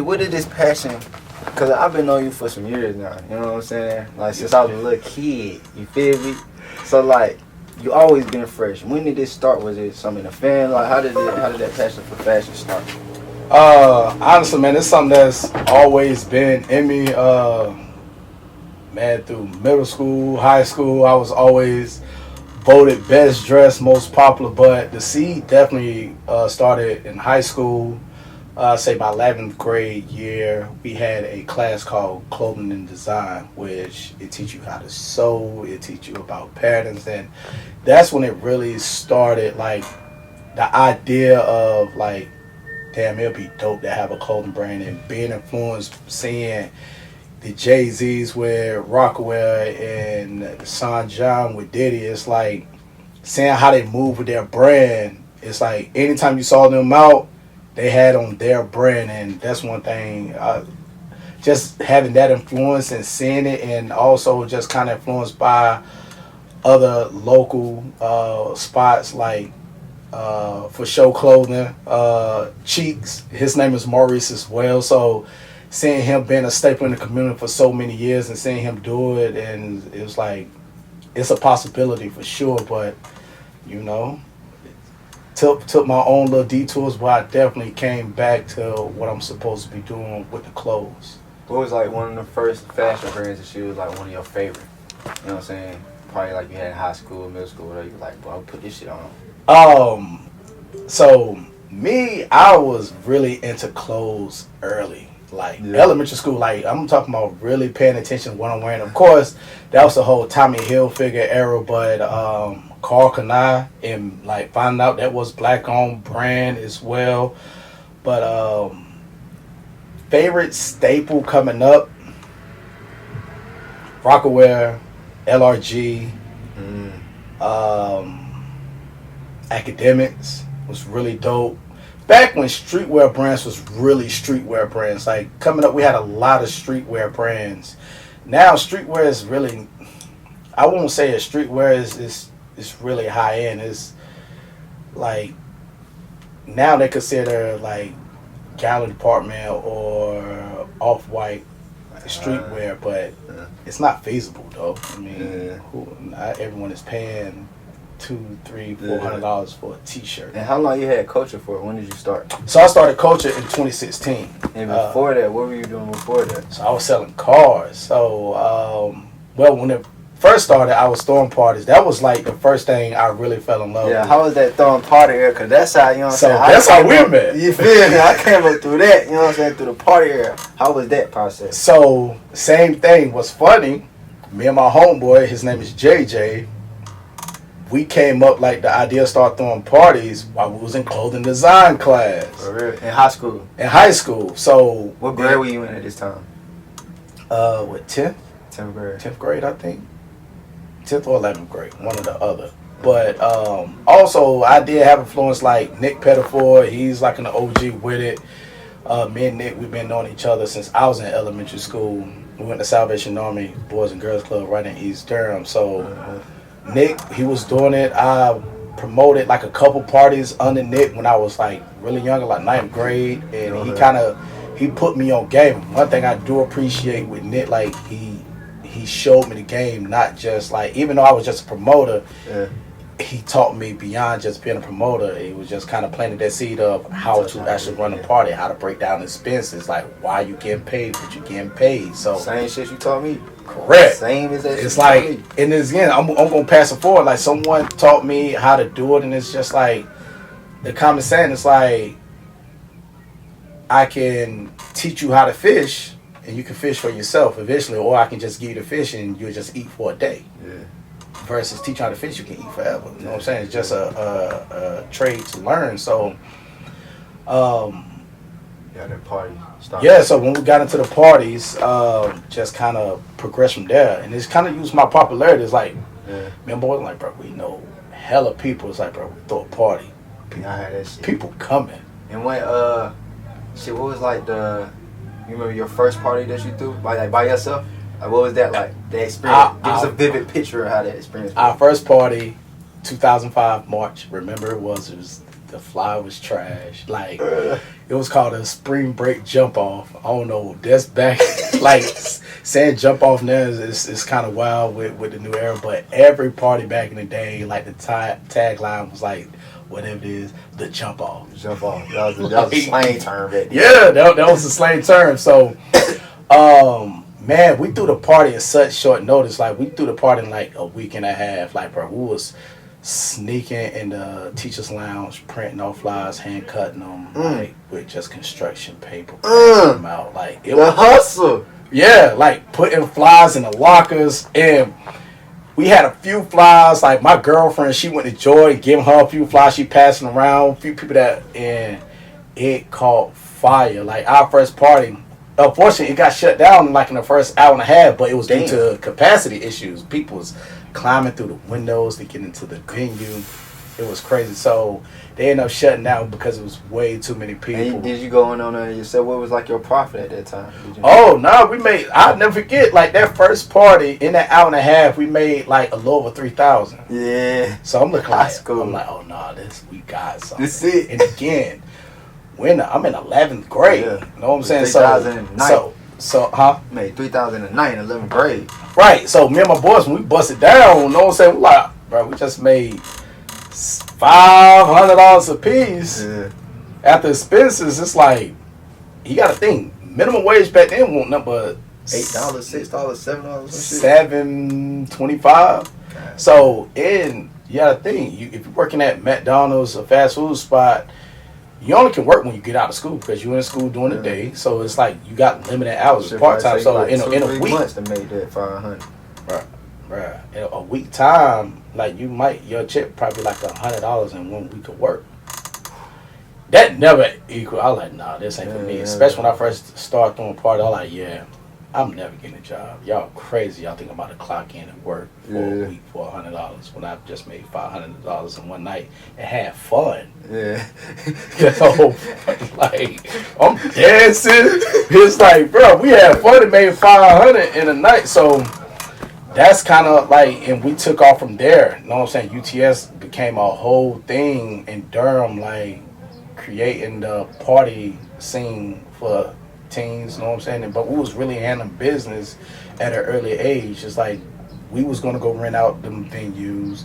Where did this passion? Cause I've been knowing you for some years now. You know what I'm saying? Like since I was a little kid. You feel me? So like, you always been fresh. When did this start? Was it something in the fan? Like how did that passion for fashion start? Honestly, man, it's something that's always been in me. Man, through middle school, high school, I was always voted best dressed, most popular. But the seed definitely started in high school. Say my 11th grade year, we had a class called Clothing and Design, which it teach you how to sew, it teach you about patterns, and that's when it really started. Like the idea of like, damn, it'll be dope to have a clothing brand, and being influenced, seeing the Jay-Z's with Rockwell and Son John with Diddy. It's like seeing how they move with their brand. It's like anytime you saw them out, they had on their brand, and that's one thing. Just having that influence and seeing it, and also just kind of influenced by other local spots like for show clothing, Cheeks. His name is Maurice as well. So seeing him being a staple in the community for so many years and seeing him do it, and it was like, it's a possibility for sure. But you know, took my own little detours, but I definitely came back to what I'm supposed to be doing with the clothes. What was like one of the first fashion brands that you was like one of your favorite? You know what I'm saying? Probably like you had in high school, middle school, whatever. You were like, bro, I'll put this shit on. So me, I was really into clothes early. Like elementary school, like I'm talking about really paying attention to what I'm wearing. Of course, that was the whole Tommy Hilfiger era, but Carl Kanai, and like finding out that was black owned brand as well. But favorite staple coming up, Rockaware, LRG, Academics was really dope. Back when streetwear brands was really streetwear brands, like coming up, we had a lot of streetwear brands. Now streetwear is really, I won't say a streetwear is really high end. It's like now they consider like Gallery Department or Off-White streetwear, but it's not feasible though. I mean, not everyone is paying $200-$400 for a t-shirt. And how long you had coaching for? When did you start? So I started coaching in 2016. And before that, what were you doing before that? So I was selling cars. So well, when it first started, I was throwing parties. That was like the first thing I really fell in love with. Yeah, how was that throwing party era? Because that's how, you know what I'm saying? That's how we met. You feel me? I came up through that, you know what I'm saying, through the party era. How was that process? So same thing. Was funny. Me and my homeboy, his name is JJ. We came up like the idea of start throwing parties while we was in clothing design class. For real? In high school? In high school. So what grade were you in at this time? What, 10th? 10th grade. 10th grade, I think. 10th or 11th grade, one or the other. But also, I did have influence like Nick Pettiford. He's like an OG with it. Me and Nick, we've been knowing each other since I was in elementary school. We went to Salvation Army Boys and Girls Club right in East Durham. So Nick, he was doing it. I promoted like a couple parties under Nick when I was like really young, like 9th grade. And he put me on game. One thing I do appreciate with Nick, like he showed me the game, not just like, even though I was just a promoter, he taught me beyond just being a promoter. It was just kind of planting that seed of how to actually run a party, how to break down expenses, like why you getting paid, what you getting paid. So same shit you taught me. Correct. Same as that. It's like, and it's, again, I'm gonna pass it forward. Like someone taught me how to do it, and it's just like the common saying. It's like I can teach you how to fish, and you can fish for yourself eventually, or I can just give you the fish and you'll just eat for a day. Yeah. Versus teach you how to fish, you can eat forever. You know what I'm saying? It's just a trade to learn. So, that party started. Yeah. So when we got into the parties, just kind of progressed from there, and it's kind of used my popularity. It's like, man, boy, like, bro, we know hella people. It's like, bro, we throw a party. I had that shit. People coming. And when what was like you remember your first party that you threw by yourself? Like, what was that like? The experience. Give us a vivid picture of how that experience was. Our first party, 2005 March. Remember, it was The fly was trash. Like, it was called a spring break jump off. I don't know. That's back. Like, saying jump off now is kind of wild with the new era. But every party back in the day, like, the tagline was like, whatever it is, the jump off. Jump off. That was a slang term. Yeah, that was a slang term. So, man, we threw the party in such short notice. Like, we threw the party in like a week and a half. Like, bro, we was sneaking in the teacher's lounge, printing off flyers, hand cutting them, like with just construction paper, them out. Like it was hustle. Yeah, like putting flyers in the lockers, and we had a few flyers. Like my girlfriend, she went to Joy, giving her a few flyers. She passing around, a few people that, and it caught fire. Like our first party. Unfortunately, it got shut down like in the first hour and a half, but it was due to capacity issues. People was climbing through the windows to get into the venue. It was crazy. So they ended up shutting down because it was way too many people. And did you go in on there yourself? What was like your profit at that time? We made, I'll never forget, like that first party, in that hour and a half, we made like a little over 3,000. Yeah. So I'm looking like, cool. I'm like, oh no, we got something. This it. And again, I'm in 11th grade. Yeah. You know what I'm saying? 2009. Huh? Made 2009, 11th grade. Right. So me and my boys, when we busted down, you know what I'm saying? We like, bro, we just made $500 a piece. Yeah. After expenses, it's like, you got to think, minimum wage back then wasn't nothing but $8, $6, $7, $7.25. So, you got to think, if you're working at McDonald's, a fast food spot, you only can work when you get out of school because you're in school during the day. So it's like you got limited hours, part time. So like in a week, months to make that 500. Right. In a week time, like your check probably like $100 in 1 week of work. That never equal. I was like, nah, this ain't for me. Especially when I first started throwing a party, I was like, yeah, I'm never getting a job. Y'all crazy. Y'all think I'm about to clock in and work for a week for $100 when I just made $500 in one night and had fun. Yeah. So, like, I'm dancing. It's like, bro, we had fun and made $500 in a night. So that's kind of like, and we took off from there. You know what I'm saying? UTS became a whole thing in Durham, like creating the party scene for teens, you know what I'm saying? But we was really handling business at an early age. It's like we was gonna go rent out them venues.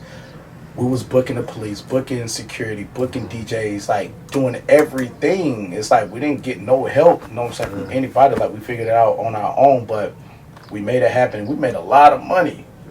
We was booking the police, booking security, booking DJs, like doing everything. It's like we didn't get no help, you know what I'm saying, from anybody. Like we figured it out on our own, but we made it happen. We made a lot of money.